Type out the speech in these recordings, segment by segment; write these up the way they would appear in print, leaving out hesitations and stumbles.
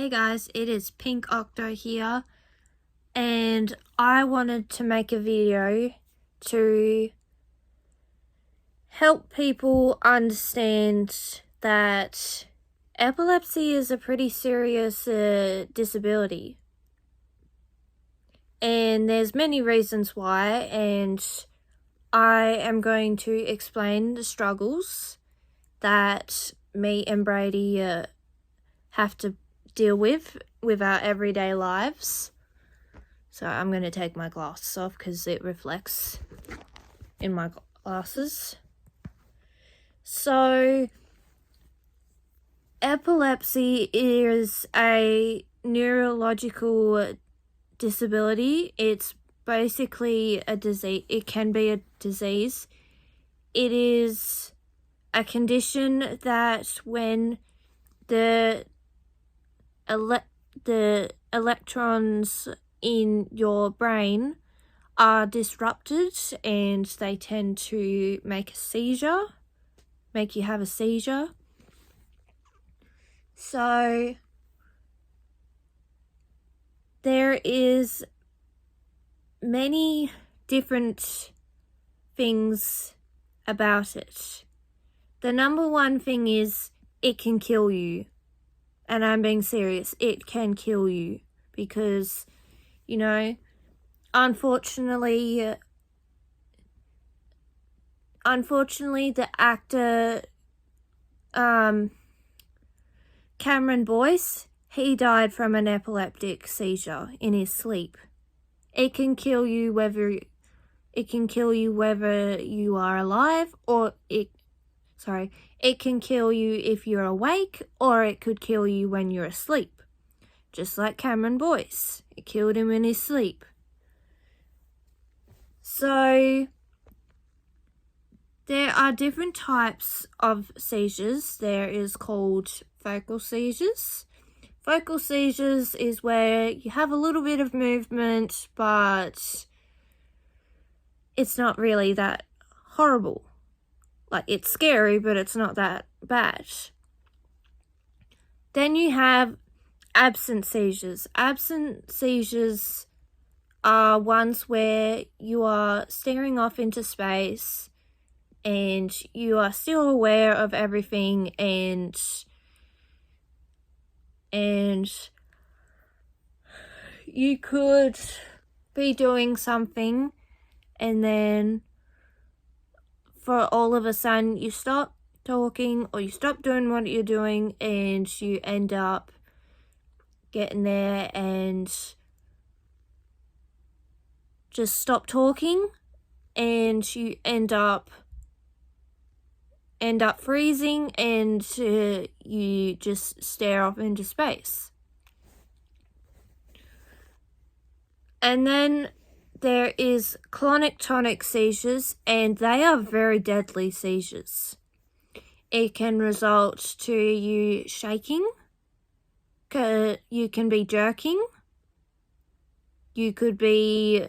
Hey guys, it is Pink Octo here, and I wanted to make a video to help people understand that epilepsy is a pretty serious disability. And there's many reasons why, and I am going to explain the struggles that me and Brady have to deal with our everyday lives. So I'm going to take my glasses off because it reflects in my glasses. So epilepsy is a neurological disability. It's basically a disease. It can be a disease. It is a condition that when the electrons in your brain are disrupted and they tend to make you have a seizure. So there is many different things about it. The number one thing is it can kill you. And I'm being serious, it can kill you because, unfortunately the actor Cameron Boyce, he died from an epileptic seizure in his sleep. It can kill you whether you are alive or it can kill you if you're awake, or it could kill you when you're asleep. Just like Cameron Boyce. It killed him in his sleep. So there are different types of seizures. There is called focal seizures. Focal seizures is where you have a little bit of movement, but it's not really that horrible. Like, it's scary, but it's not that bad. Then you have absent seizures. Absent seizures are ones where you are staring off into space and you are still aware of everything and you could be doing something and then for all of a sudden you stop talking or you stop doing what you're doing and you end up getting there and just stop talking and you end up freezing and you just stare off into space. And then there is clonic-tonic seizures, and they are very deadly seizures. It can result to you shaking, you can be jerking, you could be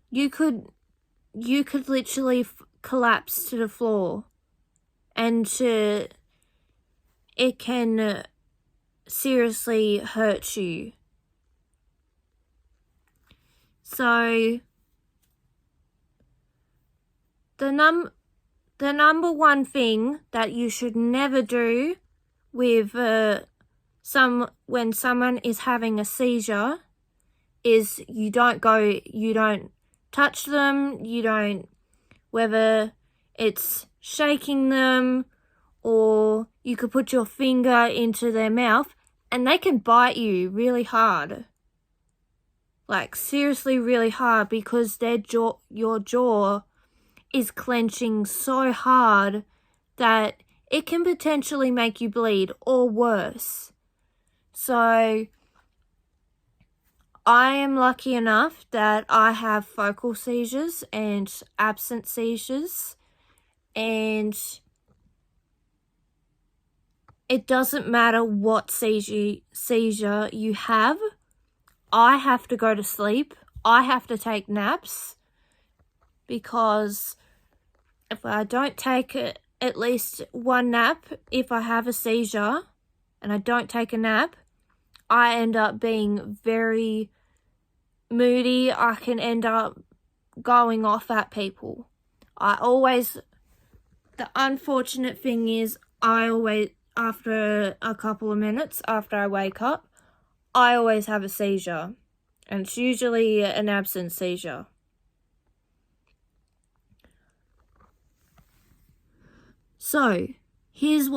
you could literally collapse to the floor, and it can seriously hurt you. So the number one thing that you should never do with when someone is having a seizure is you don't touch them, whether it's shaking them or you could put your finger into their mouth and they can bite you really hard. Like, seriously really hard, because your jaw is clenching so hard that it can potentially make you bleed or worse. So I am lucky enough that I have focal seizures and absent seizures, and it doesn't matter what seizure you have. I have to go to sleep. I have to take naps because if I don't take at least one nap. If I have a seizure and I don't take a nap, I end up being very moody. I can end up going off at people. The unfortunate thing is, after a couple of minutes after I wake up, I always have a seizure. And it's usually an absent seizure. So, here's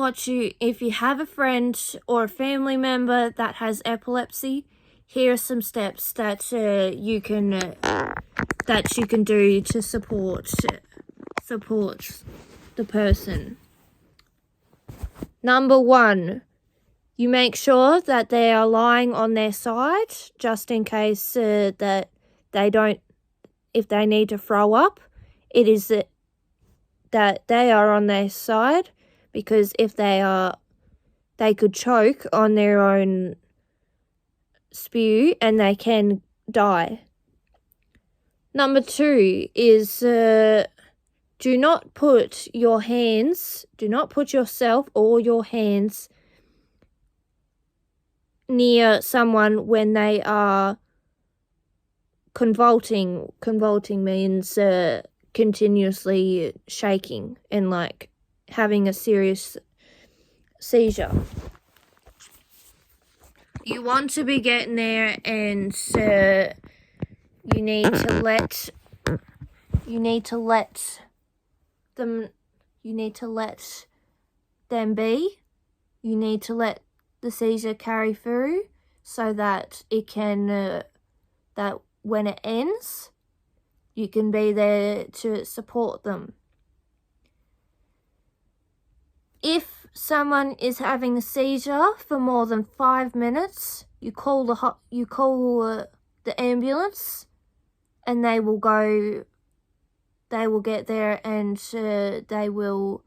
if you have a friend or a family member that has epilepsy, here are some steps that you can do to support the person. Number 1, you make sure that they are lying on their side, just in case that if they need to throw up, it is that they are on their side, because if they could choke on their own spew and they can die. Number 2 is do not put yourself or your hands near someone when they are convulsing. Convulsing means continuously shaking and like having a serious seizure. You want to be getting there, and you need to let them be. You need to let the seizure carry through, so that it can that when it ends, you can be there to support them. If someone is having a seizure for more than 5 minutes, you call the ambulance, and they will get there, and they will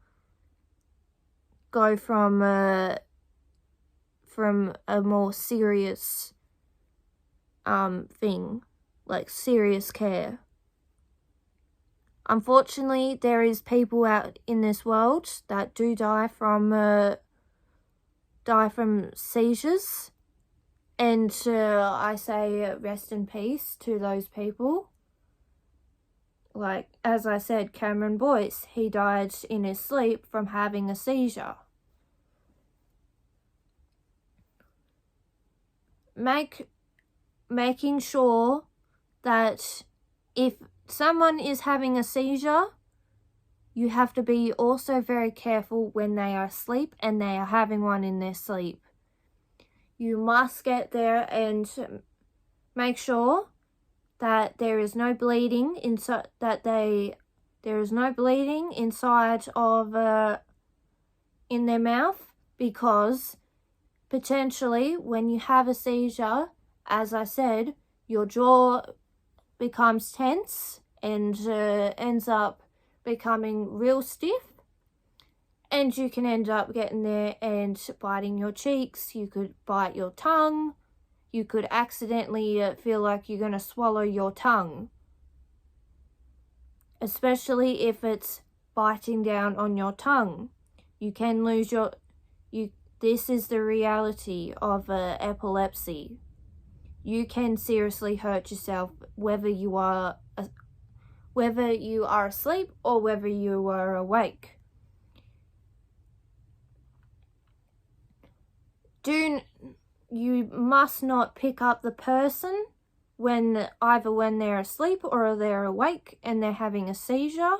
go from a more serious thing, like serious care. Unfortunately, there is people out in this world that do die from seizures, and I say rest in peace to those people. Like, as I said, Cameron Boyce, he died in his sleep from having a seizure. Making sure that if someone is having a seizure, you have to be also very careful when they are asleep and they are having one in their sleep. You must get there and make sure that there is no bleeding inside of in their mouth, because potentially when you have a seizure, as I said, your jaw becomes tense and ends up becoming real stiff, and you can end up getting there and biting your cheeks. You could bite your tongue. You could accidentally feel like you're going to swallow your tongue, especially if it's biting down on your tongue. You can lose this is the reality of epilepsy. You can seriously hurt yourself, whether you are asleep or whether you are awake. You must not pick up the person either when they're asleep or they're awake and they're having a seizure,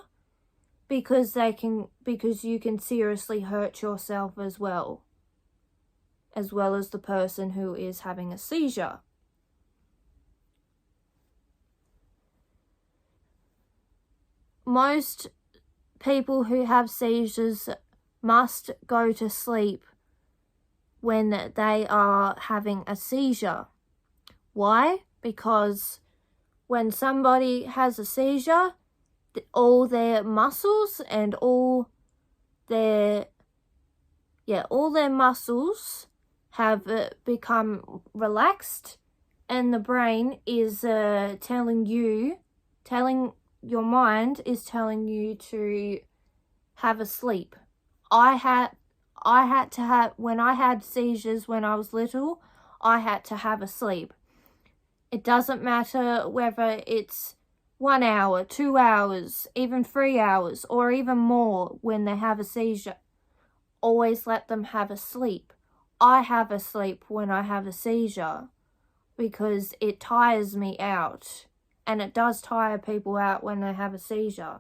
because you can seriously hurt yourself as well as the person who is having a seizure. Most people who have seizures must go to sleep when they are having a seizure. Why? Because when somebody has a seizure, all their muscles and all their muscles have become relaxed, and the brain is telling your mind is telling you to have a sleep, I had to have, when I had seizures when I was little, I had to have a sleep. It doesn't matter whether it's 1 hour, 2 hours, even 3 hours, or even more when they have a seizure. Always let them have a sleep. I have a sleep when I have a seizure because it tires me out. And it does tire people out when they have a seizure.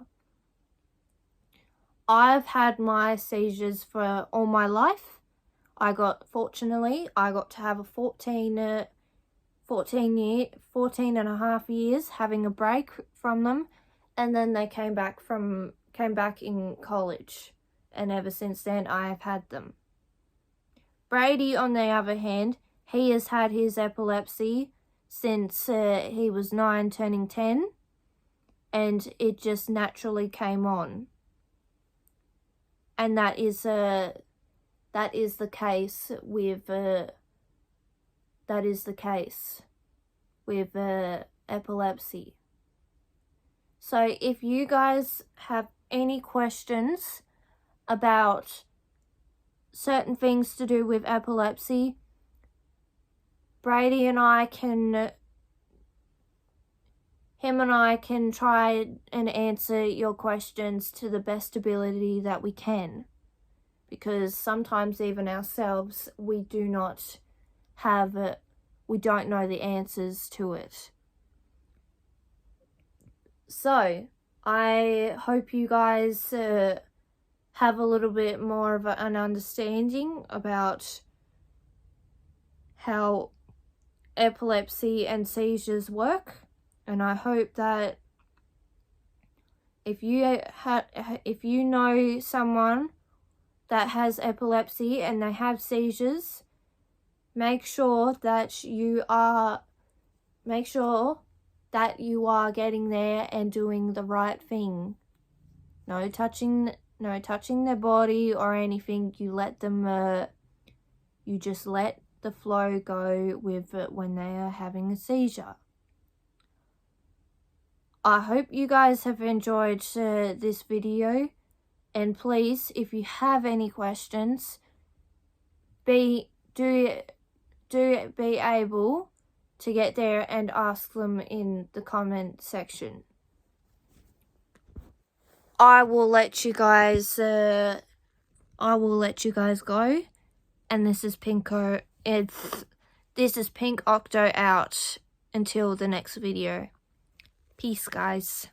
I've had my seizures for all my life. Fortunately, I got to have a 14 and a half years having a break from them, and then they came back in college, and ever since then I have had them. Brady, on the other hand, he has had his epilepsy since he was 9 turning 10, and it just naturally came on. And that is the case with epilepsy. So if you guys have any questions about certain things to do with epilepsy, Brady and I can try and answer your questions to the best ability that we can, because sometimes even ourselves we don't know the answers to it. So I hope you guys have a little bit more of an understanding about how epilepsy and seizures work. And I hope that if you know someone that has epilepsy and they have seizures, make sure that you are getting there and doing the right thing. No touching their body or anything. You let them. You just let the flow go with it when they are having a seizure. I hope you guys have enjoyed this video, and please, if you have any questions, do be able to get there and ask them in the comment section. I will let you guys go, and this is Pink Octo out until the next video. Peace, guys.